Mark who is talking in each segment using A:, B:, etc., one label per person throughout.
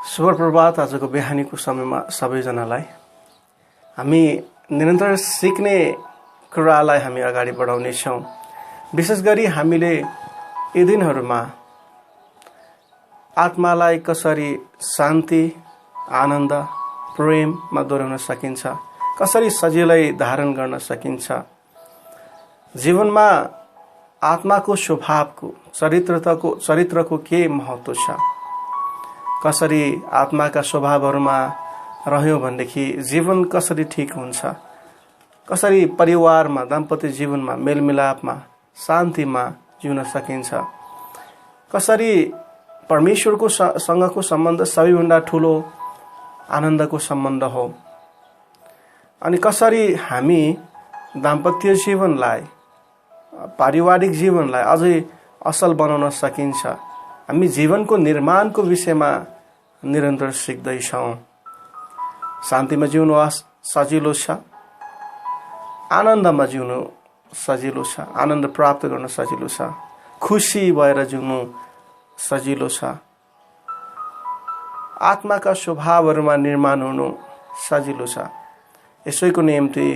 A: शुभ प्रभात। आजको बिहानीको समयमा सबैजनालाई हामी निरन्तर सिक्ने कुरालाई हामी अगाडि बढाउने छौं। विशेष गरी हामीले यी दिनहरुमा आत्मालाई कसरी शान्ति, आनन्द, प्रेममा दोहोर्याउन सकिन्छ, कसरी सजिलै धारण गर्न सकिन्छ, जीवनमा आत्माको स्वभावको चरित्रको के महत्व छ, कसरी आत्माका स्वभावहरुमा रह्यो भनेदेखि जीवन कसरी ठीक हुन्छ, कसरी परिवारमा दाम्पत्य जीवनमा मेलमिलापमा शान्तिमा जिउन सकिन्छ, कसरी परमेश्वरको सँगको सम्बन्ध सबैभन्दा ठूलो आनन्दको सम्बन्ध हो, अनि कसरी हामी दाम्पत्य जीवनलाई पारिवारिक जीवनलाई अझै असल बनाउन सकिन्छ। हामी जीवनको निर्माणको विषयमा निरन्तर सिक्दैछौं। शान्तिमा जिउनु सजिलो छ, आनन्दमा जिउनु सजिलो छ, आनन्द प्राप्त गर्न सजिलो छ, खुशी भएर जिउनु सजिलो छ, आत्माका स्वभावहरुमा निर्माण हुनु सजिलो छ। यसैको निम्ति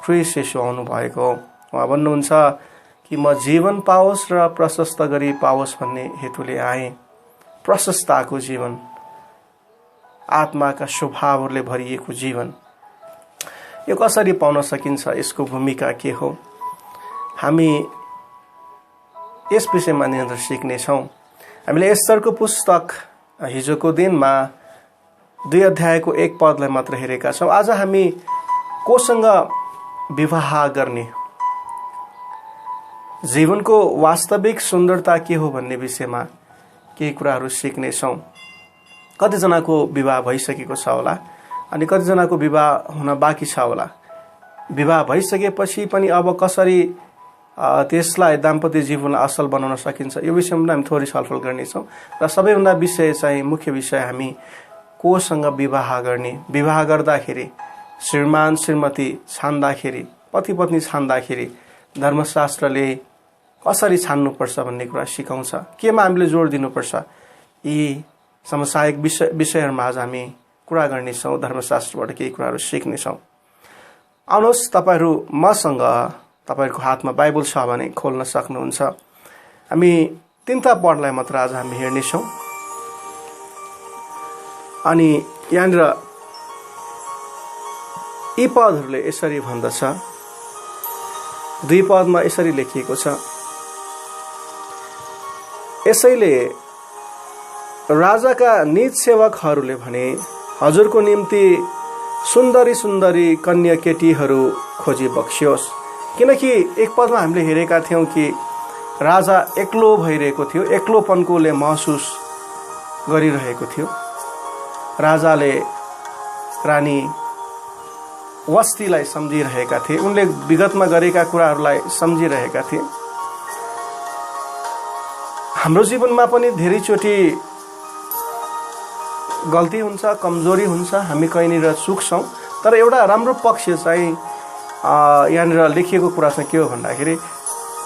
A: ख्रीष्ट येशू आउनु भएको हो। उहाँ भन्नुहुन्छ कि म जीवन पाओस् र प्रशस्त गरी पाओस् भन्ने हेतुले आए। प्रशस्तताको जीवन, आत्माका स्वभावहरूले भरिएको जीवन, यो कसरी पाउन सकिन्छ, यसको भूमिका के हो, हामी यस विषयमा निरन्तर सिक्ने छौं। हामीले एस्तरको पुस्तक हिजोको दिनमा 2 अध्यायको 1 पदलाई मात्र हेरेका छौं। आज हामी कोसँग विवाह गर्ने, जीवनको वास्तविक सुन्दरता के हो भन्ने विषयमा केही कुराहरू सिक्ने छौं। कतिजनाको विवाह भइसकेको छ होला अनि कतिजनाको विवाह हुन बाँकी छ होला। विवाह भइसकेपछि पनि अब कसरी त्यसलाई दाम्पत्य जीवनलाई असल बनाउन सकिन्छ, यो विषयमा हामी थोरै छलफल गर्नेछौं। र सबैभन्दा विषय चाहिँ मुख्य विषय हामी कोसँग विवाह गर्ने, विवाह गर्दाखेरि श्रीमान श्रीमती छान्दाखेरि, पति पत्नी छान्दाखेरि धर्मशास्त्रले कसरी छान्नुपर्छ भन्ने कुरा सिकाउँछ। केमा हामीले जोड दिनुपर्छ, यी समसायिक विषयहरुमा आज हामी कुरा गर्नेछौं। धर्मशास्त्रबाट केही कुराहरू सिक्नेछौं। आउनुहोस्, तपाईहरु मसँग, तपाईहरुको हातमा बाइबल छ भने खोल्न सक्नुहुन्छ। हामी 3 पदलाई मात्र आज हामी हेर्नेछौं। अनि यहाँनिर यी पदहरूले यसरी भन्दछ। 2 पदमा यसरी लेखिएको छ, यसैले राजाका निज सेवकहरूले भने हजुरको निम्ति सुन्दरी सुन्दरी कन्या केटीहरू खोजी बक्सियोस्। किनकि 1 पदमा हामीले हेरेका थियौं कि राजा एक्लो भइरहेको थियो, एक्लोपनकोले महसुस गरिरहेको थियो। राजाले रानी वस्तीलाई सम्झिरहेका थिए, उनले विगतमा गरेका कुराहरूलाई सम्झिरहेका थिए। हाम्रो जीवनमा पनि धेरैचोटि गल्ती हुन्छ, कमजोरी हुन्छ, हामी कहीँनिर चुक्छौं। तर एउटा राम्रो पक्ष चाहिँ यहाँनिर लेखिएको कुरा चाहिँ के हो भन्दाखेरि,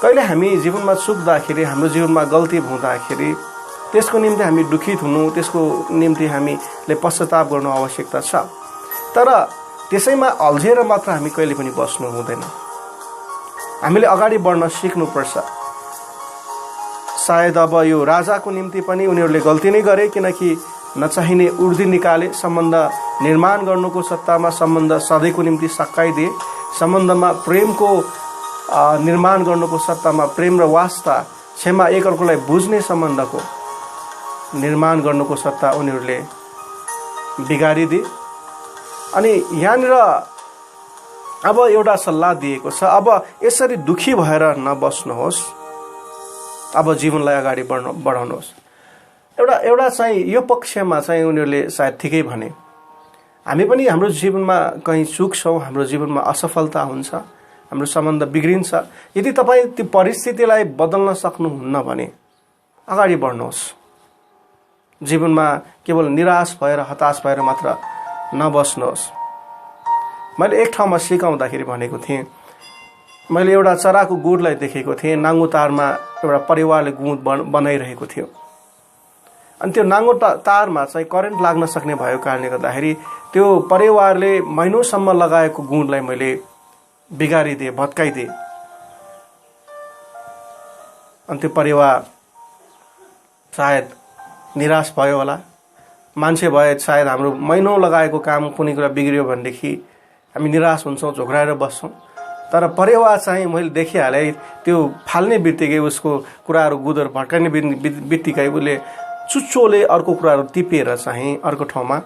A: कहिले हामी जीवनमा चुक्दाखेरि, हाम्रो जीवनमा गल्ती हुँदाखेरि त्यसको निम्ति हामी दुखित हुनु, त्यसको निम्ति हामीले पश्चाताप गर्नु आवश्यकता छ। तर त्यसैमा अल्झेर मात्र हामी कहिले पनि बस्नु हुँदैन। हामीले अगाडि बढ्न सिक्नुपर्छ। सायद अब यो राजाको निम्ति पनि उनीहरूले गल्ती नै गरे, किनकि नचाहिने उर्दी निकाले, सम्बन्ध निर्माण गर्नुको सट्टामा सम्बन्ध सधैँको निम्ति सकाइदिए, सम्बन्धमा प्रेमको निर्माण गर्नुको सट्टामा प्रेम र वास्ता, क्षमा, एकअर्कालाई बुझ्ने सम्बन्धको निर्माण गर्नुको सट्टा उनीहरूले बिगारिदिए। अनि यहाँनिर अब एउटा सल्लाह दिएको छ, अब यसरी दुखी भएर नबस्नुहोस्, अब जीवनलाई अगाडि बढाउनुहोस्। एउटा चाहिँ यो पक्षमा चाहिँ उनीहरूले सायद ठिकै भने। हामी पनि हाम्रो जीवनमा कहीं चुक्छौं, हाम्रो जीवनमा असफलता हुन्छ, हाम्रो सम्बन्ध बिग्रिन्छ। यदि तपाई त्यो परिस्थितिलाई बदल्न सक्नुहुन्न भने अगाडि बढ्नुहोस्। जीवनमा केवल निराश भएर, हताश भएर मात्र नबस्नुहोस्। मैले एक ठाउँमा सिकाउँदाखेरि भनेको थिएँ, मैले एउटा चराको गुडलाई देखेको थिएँ। नाङ्गो तारमा एउटा परिवारले गुड बनाइरहेको थियो अनि त्यो नाङ्गो तारमा चाहिँ करेन्ट लाग्न सक्ने भएको कारणले गर्दाखेरि त्यो परिवारले महिनौसम्म लगाएको गुणलाई मैले बिगारिदिएँ, भत्काइदिएँ। अनि त्यो परिवार सायद निराश भयो होला। मान्छे भए सायद हाम्रो महिनौं लगाएको काम कुनै कुरा बिग्रियो भनेदेखि हामी निराश हुन्छौँ, झोक्राएर बस्छौँ। तर परिवार चाहिँ मैले देखिहालेँ, त्यो फाल्ने बित्तिकै उसको कुराहरू गुदर भड्काउने बित्तिकै उसले चुच्चोले अर्को कुराहरू टिपेर चाहिँ अर्को ठाउँमा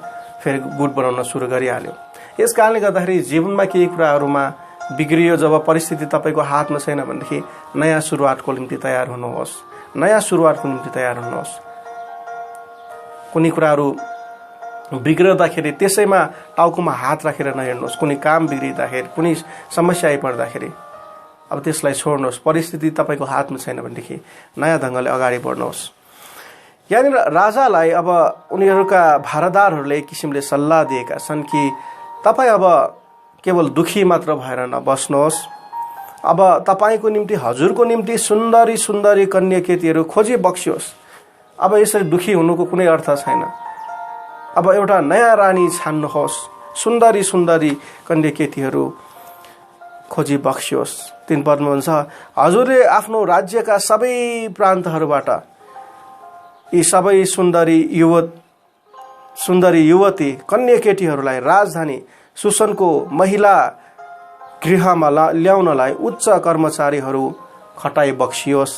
A: फेरि गुड बनाउन सुरु गरिहाल्यो। यस कारणले गर्दाखेरि जीवनमा केही कुराहरूमा बिग्रियो, जब परिस्थिति तपाईँको हातमा छैन भनेदेखि नयाँ सुरुवातको निम्ति तयार हुनुहोस्। नयाँ सुरुवातको निम्ति तयार हुनुहोस्। कुनै कुराहरू बिग्रदाखेरि त्यसैमा टाउकोमा हात राखेर नहिँड्नुहोस्। कुनै काम बिग्रिँदाखेरि, कुनै समस्या आइपर्दाखेरि अब त्यसलाई छोड्नुहोस्। परिस्थिति तपाईँको हातमा छैन भनेदेखि नयाँ ढङ्गले अगाडि बढ्नुहोस्। यहाँनिर राजालाई अब उनीहरूका भारदारहरूले एक किसिमले सल्लाह दिएका छन् कि तपाईँ अब केवल दुखी मात्र भएर नबस्नुहोस्। अब तपाईँको निम्ति, हजुरको निम्ति सुन्दरी सुन्दरी कन्या केटीहरू खोजी बक्सियोस्। अब यसरी दुखी हुनुको कुनै अर्थ छैन। अब एउटा नयाँ रानी छान्नुहोस्। सुन्दरी सुन्दरी कन्या केटीहरू खोजी बक्सियोस्। 3 पदमा भन्छ, हजुरले आफ्नो राज्यका सबै प्रान्तहरूबाट यी सबै सुन्दरी युवती कन्या केटीहरूलाई राजधानी सुसनको महिला गृहमा ल्याउनलाई उच्च कर्मचारीहरू खटाई बक्सियोस्।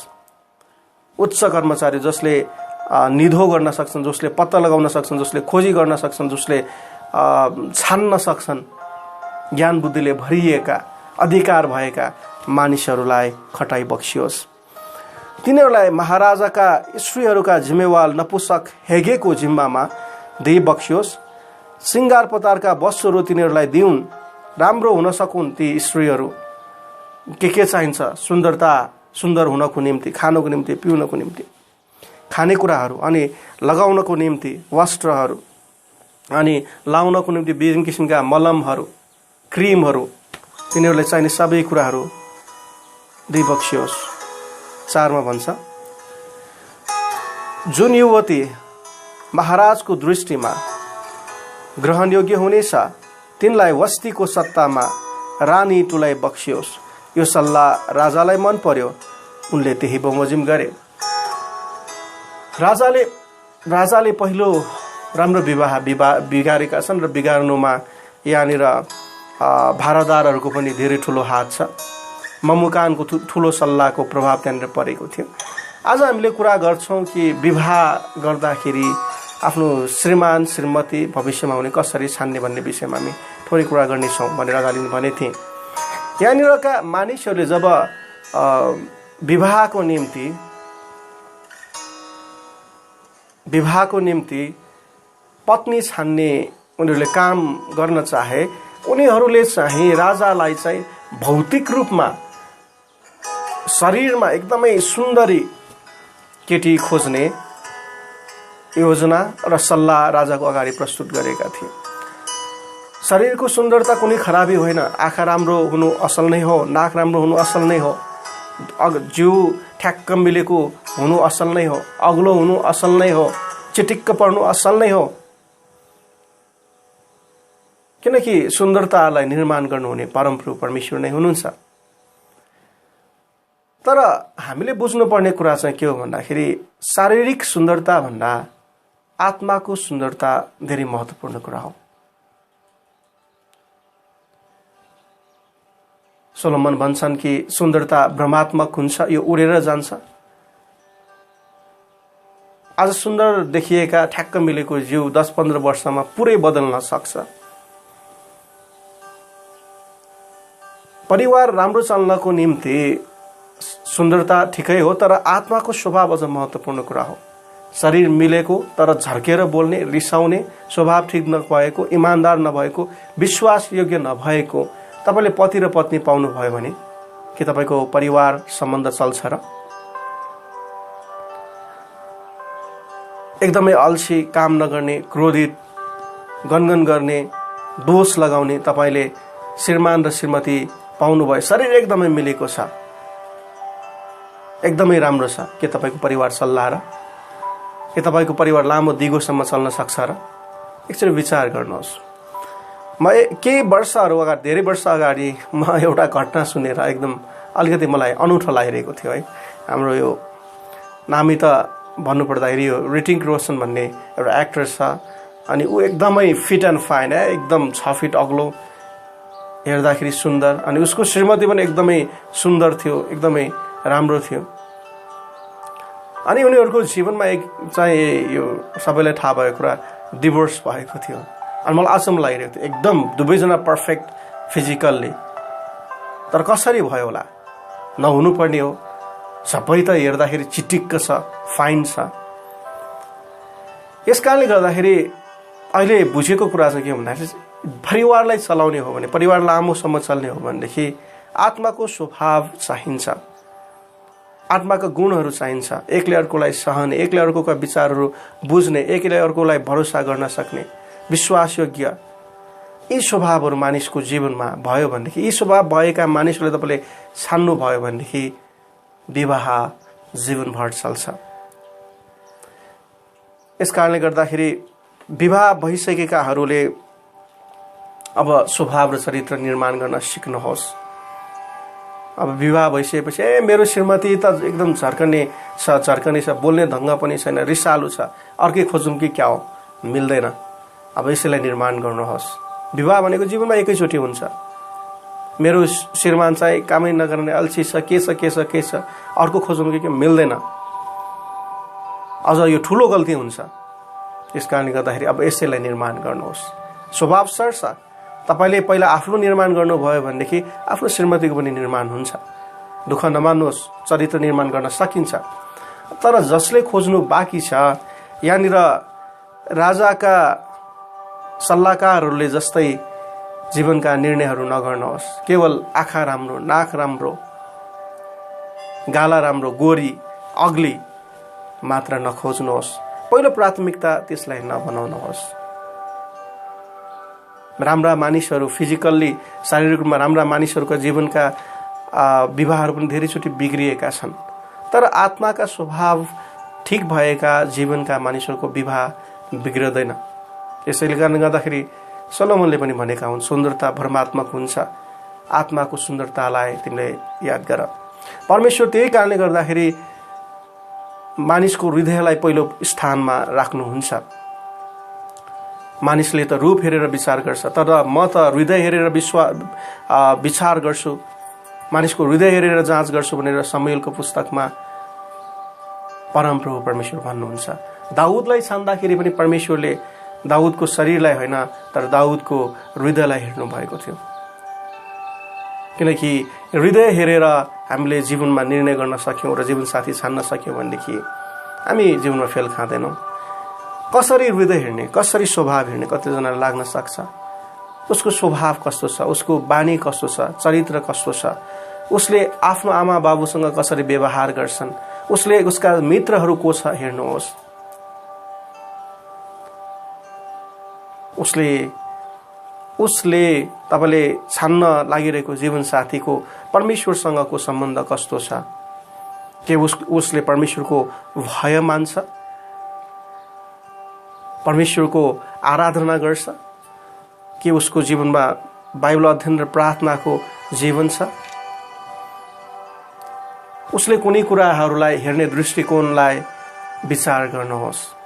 A: उच्च कर्मचारी जसले निधो गर्न सक्छन्, जसले पत्ता लगाउन सक्छन्, जसले खोजी गर्न सक्छन्, जसले छान्न सक्छन्, ज्ञान बुद्धिले भरिएका अधिकार भएका मानिसहरूलाई खटाई बक्सियोस्। तिनीहरूलाई महाराजाका स्त्रीहरूका जिम्मेवार नपुसक हेगेको जिम्मामा दिई बक्सियोस्। सिंगार पतारका वस्तुहरू तिनीहरूलाई दिउन्। राम्रो हुन सकुन् ती स्त्रीहरू। के चाहिन्छ? सुन्दर हुनको निम्ति, खानको निम्ति, पिउनको निम्ति खानेकुराहरू, अनि लगाउनको निम्ति वस्त्रहरू, अनि लाउनको निम्ति विभिन्न किसिमका मलमहरू, क्रिमहरू, तिनीहरूलाई चाहिने सबै कुराहरू दिई बक्सियोस्। 4 मा भन्छ, जुन युवती महाराजको दृष्टिमा ग्रहणयोग्य हुनेछ तिनलाई वस्तीको सत्तामा रानी तुल्याई बक्सियोस्। यो सल्लाह राजालाई मन पर्यो। उनले त्यही बमोजिम गरे। राजाले पहिलो राम्रो विवाह बिगारेका छन् र बिगार्नुमा यहाँनिर भारदारहरूको पनि धेरै ठुलो हात छ। ममुकानको ठुलो सल्लाहको प्रभाव त्यहाँनिर परेको थियो। आज हामीले कुरा गर्छौँ कि विवाह गर्दाखेरि आफ्नो श्रीमान श्रीमती भविष्यमा हुने कसरी छान्ने भन्ने विषयमा हामी थोरै कुरा गर्नेछौँ भनेर अगाडि भने थिएँ। यहाँनिरका मानिसहरूले जब विवाहको निम्ति पत्नी छान्ने उनीहरूले काम गर्न चाहे, उनीहरूले चाहिँ राजालाई चाहिँ भौतिक रूपमा शरीरमा एकदमै सुन्दरी केटी खोज्ने योजना र सल्लाह राजाको अगाडि प्रस्तुत गरेका थिए। शरीरको सुन्दरता कुनै खराबी होइन। आँखा राम्रो हुनु असल नै हो, नाक राम्रो हुनु असल नै हो, जिउ ठ्याक्क मिलेको हुनु असल नै हो, अग्लो हुनु असल नै हो, चिटिक्क पर्नु असल नै हो। किनकि सुन्दरतालाई निर्माण गर्नुहुने परमप्रभु परमेश्वर नै हुनुहुन्छ। तर हामीले बुझ्नुपर्ने कुरा चाहिँ के हो भन्दाखेरि शारीरिक सुन्दरता भन्दा आत्माको सुन्दरता धेरै महत्त्वपूर्ण कुरा हो। सोलोमन भन्छन् कि सुन्दरता भ्रमात्मक हुन्छ, यो उडेर जान्छ। आज सुन्दर देखिएका ठ्याक्क मिलेको जिउ 10-15 वर्षमा पुरै बदल्न सक्छ। परिवार राम्रो चल्नको निम्ति सुन्दरता ठिकै हो, तर आत्माको स्वभाव अझ महत्त्वपूर्ण कुरा हो। शरीर मिलेको तर झर्केर बोल्ने, रिसाउने, स्वभाव ठिक नभएको, इमान्दार नभएको, विश्वास योग्य नभएको तपाईले पति र पत्नी पाउनुभयो भने के तपाईको परिवार सम्बन्ध चल्छ र? एकदमै अल्छी, काम नगर्ने, क्रोधित, गनगन गर्ने, दोष लगाउने तपाईले श्रीमान र श्रीमती पाउनुभयो, शरीर एकदमै मिलेको छ, एकदमै राम्रो छ, के तपाईको परिवार सल्लाह र? के तपाईँको परिवार लामो दिगोसम्म चल्न सक्छ र? एकचोटि विचार गर्नुहोस्। म केही वर्षहरू अगाडि, धेरै वर्ष अगाडि म एउटा घटना सुनेर एकदम अलिकति मलाई अनौठो लागिरहेको थियो है। हाम्रो यो नामी त भन्नुपर्दाखेरि यो ऋतिक रोशन भन्ने एउटा एक्टर छ, अनि ऊ एकदमै फिट एन्ड फाइन है, एकदम 6 फिट अग्लो, हेर्दाखेरि सुन्दर, अनि उसको श्रीमती पनि एकदमै सुन्दर थियो, एकदमै राम्रो थियो। अनि उनीहरूको जीवनमा एक चाहिँ यो सबैलाई थाहा भएको कुरा डिभोर्स भएको थियो। अनि मलाई अचम्म लागिरहेको थियो, एकदम दुवैजना पर्फेक्ट फिजिकल्ली, तर कसरी भयो होला? नहुनुपर्ने हो, सबै त हेर्दाखेरि चिटिक्क छ, फाइन छ। यस कारणले गर्दाखेरि अहिले बुझेको कुरा चाहिँ के भन्दाखेरि परिवारलाई चलाउने हो भने, परिवार लामोसम्म चल्ने हो भनेदेखि आत्माको स्वभाव चाहिन्छ, आत्माका गुणहरू चाहिन्छ। एकले अर्कोलाई सहने, एकले अर्कोका विचारहरू बुझ्ने, एकले अर्कोलाई भरोसा गर्न सक्ने, विश्वासयोग्य, यी स्वभावहरू मानिसको जीवनमा भयो भनेदेखि, यी स्वभाव भएका मानिसहरूले तपाईँले छान्नु भयो भनेदेखि विवाह जीवनभर चल्छ। यस कारणले गर्दाखेरि विवाह भइसकेकाहरूले अब स्वभाव र चरित्र निर्माण गर्न सिक्नुहोस्। अब विवाह भइसकेपछि मेरो श्रीमती त एकदम झर्कने छ, बोल्ने ढङ्ग पनि छैन, रिसालु छ, अर्कै खोजौँ कि क्या हो? मिल्दैन। अब यसैलाई निर्माण गर्नुहोस्। विवाह भनेको जीवनमा एकैचोटि हुन्छ। मेरो श्रीमान चाहिँ कामै नगर्ने, अल्छी छ, के छ, अर्को खोजौँ कि मिल्दैन। अझ यो ठुलो गल्ती हुन्छ। यस कारणले गर्दाखेरि अब यसैलाई निर्माण गर्नुहोस्। स्वभाव सर्छ। तपाईँले पहिला आफ्नो निर्माण गर्नुभयो भनेदेखि आफ्नो श्रीमतीको पनि निर्माण हुन्छ। दुःख नमान्नुहोस्, चरित्र निर्माण गर्न सकिन्छ। तर जसले खोज्नु बाँकी छ, यहाँनिर राजाका सल्लाहकारहरूले जस्तै जीवनका निर्णयहरू नगर्नुहोस्। केवल आँखा राम्रो, नाक राम्रो, गाला राम्रो, गोरी, अग्ली मात्र नखोज्नुहोस्। पहिलो प्राथमिकता त्यसलाई नबनाउनुहोस्। राम्रा मानिसहरू, फिजिकल्ली, शारीरिक रूपमा राम्रा मानिसहरूका जीवनका विवाहहरू पनि धेरैचोटि बिग्रिएका छन्। तर आत्माका स्वभाव ठिक भएका जीवनका मानिसहरूको विवाह बिग्रदैन। यसैले कारणले गर्दाखेरि सलोमनले पनि भनेका हुन्, सुन्दरता भ्रमात्मक हुन्छ, आत्माको सुन्दरतालाई तिमीले याद गर। परमेश्वर त्यही कारणले गर्दाखेरि मानिसको हृदयलाई पहिलो स्थानमा राख्नुहुन्छ। मानिसले त रूप हेरेर विचार गर्छ, तर म त हृदय हेरेर विचार गर्छु, मानिसको हृदय हेरेर जाँच गर्छु भनेर शमूएलको पुस्तकमा परमप्रभु परमेश्वर भन्नुहुन्छ। दाउदलाई छान्दाखेरि पनि परमेश्वरले दाउदको शरीरलाई होइन, तर दाउदको हृदयलाई हेर्नु भएको थियो। किनकि हृदय हेरेर हामीले जीवनमा निर्णय गर्न सक्यौँ र जीवनसाथी छान्न सक्यौँ भनेदेखि हामी जीवनमा फेल खाँदैनौँ। कसरी हृदय हेर्ने, कसरी स्वभाव हेर्ने कतिजनालाई लाग्न सक्छ। उसको स्वभाव कस्तो छ, उसको बानी कस्तो छ, चरित्र कस्तो छ, उसले आफ्नो आमा बाबुसँग कसरी व्यवहार गर्छन्, उसले उसका मित्रहरू को छ हेर्नुहोस्। उसले तपाईँले छान्न लागिरहेको जीवनसाथीको परमेश्वरसँगको सम्बन्ध कस्तो छ? के उसले परमेश्वरको भय मान्छ, परमेश्वरको आराधना गर्छ? के उसको जीवनमा बाइबल अध्ययन र प्रार्थनाको जीवन छ? उसले कुनै कुराहरूलाई हेर्ने दृष्टिकोणलाई विचार गर्नुहोस्।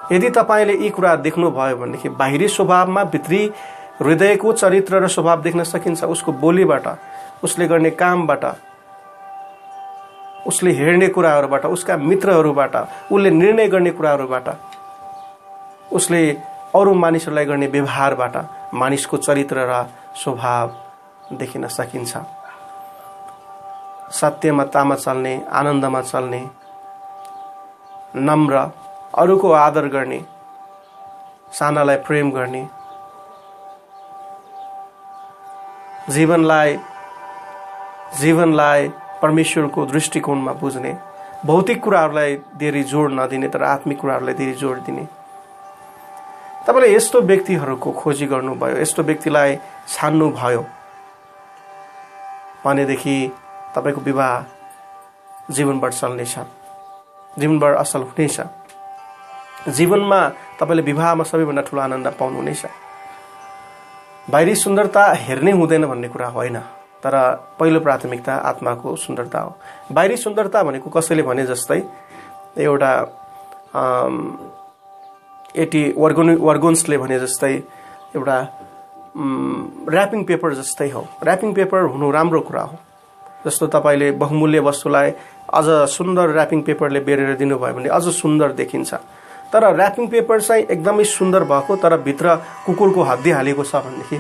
A: यदि तपाईँले यी कुरा देख्नुभयो भनेदेखि बाहिरी स्वभावमा भित्री हृदयको चरित्र र स्वभाव देख्न सकिन्छ। उसको बोलीबाट, उसले गर्ने कामबाट, उसले हेर्ने कुराहरूबाट, उसका मित्रहरूबाट, उसले निर्णय गर्ने कुराहरूबाट, उसले अरू मानिसहरूलाई गर्ने व्यवहारबाट मानिसको चरित्र र स्वभाव देखिन सकिन्छ। सत्यमतामा चल्ने, आनन्दमा चल्ने, नम्र, अरूको आदर गर्ने, सानालाई प्रेम गर्ने, जीवनलाई परमेश्वरको दृष्टिकोणमा बुझ्ने, भौतिक कुराहरूलाई धेरै जोड नदिने तर आत्मिक कुराहरूलाई धेरै जोड दिने। तपाईँले यस्तो व्यक्तिहरूको खोजी गर्नुभयो, यस्तो व्यक्तिलाई छान्नुभयो भनेदेखि तपाईँको विवाह जीवनभर चल्नेछ। जीवनभर असल हुनेछ। जीवनमा तपाईँले विवाहमा सबैभन्दा ठुलो आनन्द पाउनुहुनेछ। बाहिरी सुन्दरता हेर्ने हुँदैन भन्ने कुरा होइन, तर पहिलो प्राथमिकता आत्माको सुन्दरता हो। बाहिरी सुन्दरता भनेको कसैले भने जस्तै एउटा एटी वर्गोन्सले भने जस्तै एउटा ऱ्यापिङ पेपर जस्तै हो। ऱ्यापिङ पेपर हुनु राम्रो कुरा हो। जस्तो तपाईँले बहुमूल्य वस्तुलाई अझ सुन्दर ऱ्यापिङ पेपरले बेरेर दिनुभयो भने अझ सुन्दर देखिन्छ। तर ऱ्यापिङ पेपर चाहिँ एकदमै सुन्दर भएको तर भित्र कुकुरको हड्डी हालेको छ भनेदेखि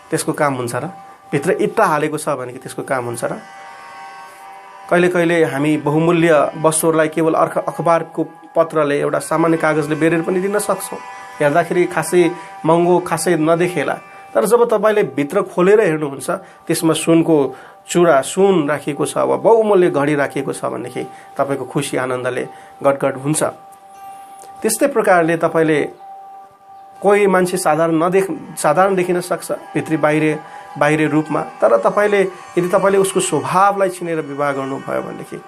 A: त्यसको काम हुन्छ र? भित्र इट्टा हालेको छ भनेदेखि त्यसको काम हुन्छ र? कहिले कहिले हामी बहुमूल्य वस्तुहरूलाई केवल अखबारको पत्रले एउटा सामान्य कागजले बेरेर पनि दिन सक्छौँ। हेर्दाखेरि खासै महँगो खासै नदेखेला, तर जब तपाईँले भित्र खोलेर हेर्नुहुन्छ त्यसमा सुनको चुरा सुन राखिएको छ वा बहुमूल्य घडी राखिएको छ भनेदेखि तपाईँको खुसी आनन्दले गडगड हुन्छ। त्यस्तै प्रकारले तपाईँले कोही मान्छे साधारण देखिन सक्छ भित्री बाहिरी रूपमा, तर यदि तपाईँले उसको स्वभावलाई चिनेर विवाह गर्नुभयो भनेदेखि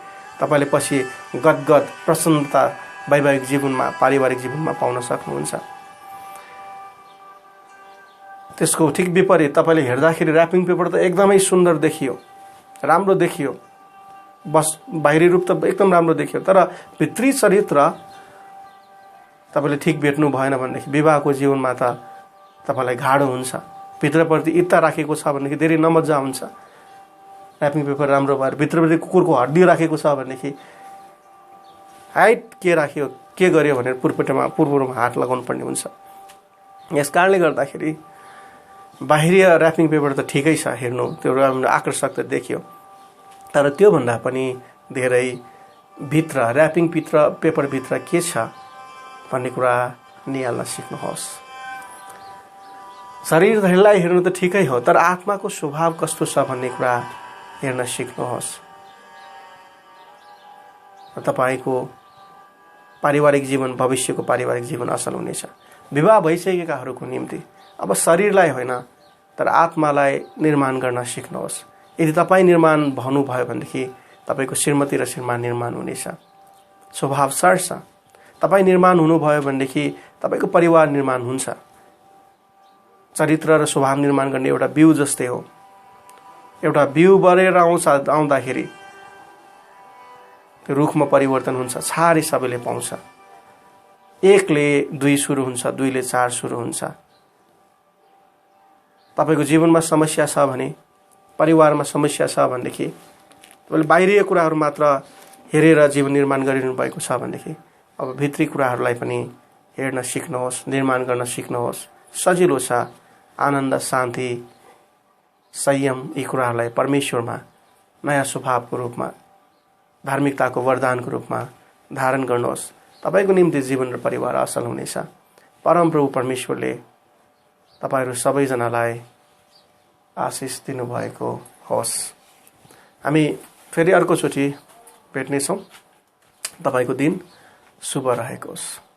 A: तपाईँले पछि गदगद प्रसन्नता वैवाहिक जीवनमा पारिवारिक जीवनमा पाउन सक्नुहुन्छ। त्यसको ठिक विपरीत तपाईँले हेर्दाखेरि ऱ्यापिङ पेपर त एकदमै सुन्दर देखियो, राम्रो देखियो, बस बाहिरी रूप त एकदम राम्रो देखियो, तर भित्री चरित्र तपाईँले ठिक भेट्नु भएन भनेदेखि विवाहको जीवनमा त तपाईँलाई गाह्रो हुन्छ। भित्रप्रति इत्ता राखेको छ भनेदेखि धेरै नमजा हुन्छ। ऱ्यापिङ पेपर राम्रो भएर भित्रप्रति कुकुरको हड्डी राखेको छ भनेदेखि हाइट के राख्यो के गर्यो भनेर पूर्वमा हात लगाउनु पर्ने हुन्छ। यस कारणले गर्दाखेरि बाहिरी ऱ्यापिङ पेपर त ठिकै छ, हेर्नु त्यो आकर्षक त देखियो, तर त्योभन्दा पनि धेरै भित्र ऱ्यापिङ पेपरभित्र के छ भन्ने कुरा निहाल्न सिक्नुहोस्। शरीरलाई हेर्नु त ठिकै हो, तर आत्माको स्वभाव कस्तो छ भन्ने कुरा हेर्न सिक्नुहोस्। तपाईँको पारिवारिक जीवन भविष्यको पारिवारिक जीवन असल हुनेछ। विवाह भइसकेकाहरूको निम्ति अब शरीरलाई होइन तर आत्मालाई निर्माण गर्न सिक्नुहोस्। यदि तपाईँ निर्माण भन्नुभयो भनेदेखि तपाईँको श्रीमती र श्रीमान निर्माण हुनेछ। स्वभाव सर्छ। तपाईँ निर्माण हुनुभयो भनेदेखि तपाईँको परिवार निर्माण हुन्छ। चरित्र र स्वभाव निर्माण गर्ने एउटा बिउ जस्तै हो। एउटा बिउ बढेर आउँदाखेरि त्यो रुखमा परिवर्तन हुन्छ, छारी सबैले पाउँछ। 1 ले 2 सुरु हुन्छ, 2 ले 4 सुरु हुन्छ। तपाईँको जीवनमा समस्या छ भने, परिवारमा समस्या छ भनेदेखि, तपाईँले बाहिरी कुराहरू मात्र हेरेर जीवन निर्माण गरिरहनु भएको छ भनेदेखि अब भित्री कुराहरूलाई पनि हेर्न सिक्नुहोस्, निर्माण गर्न सिक्नुहोस्। सजिलो छ। आनन्द, शान्ति, संयम यी कुराहरूलाई परमेश्वरमा नयाँ स्वभावको रूपमा, धार्मिकताको वरदानको रूपमा धारण गर्नुहोस्। तपाईँको निम्ति जीवन र परिवार असल हुनेछ। परमप्रभु परमेश्वरले तपाईँहरू सबैजनालाई आशिष दिनुभएको होस्। हामी फेरि अर्कोचोटि भेट्नेछौँ। तपाईँको दिन शुभ रहेको होस्।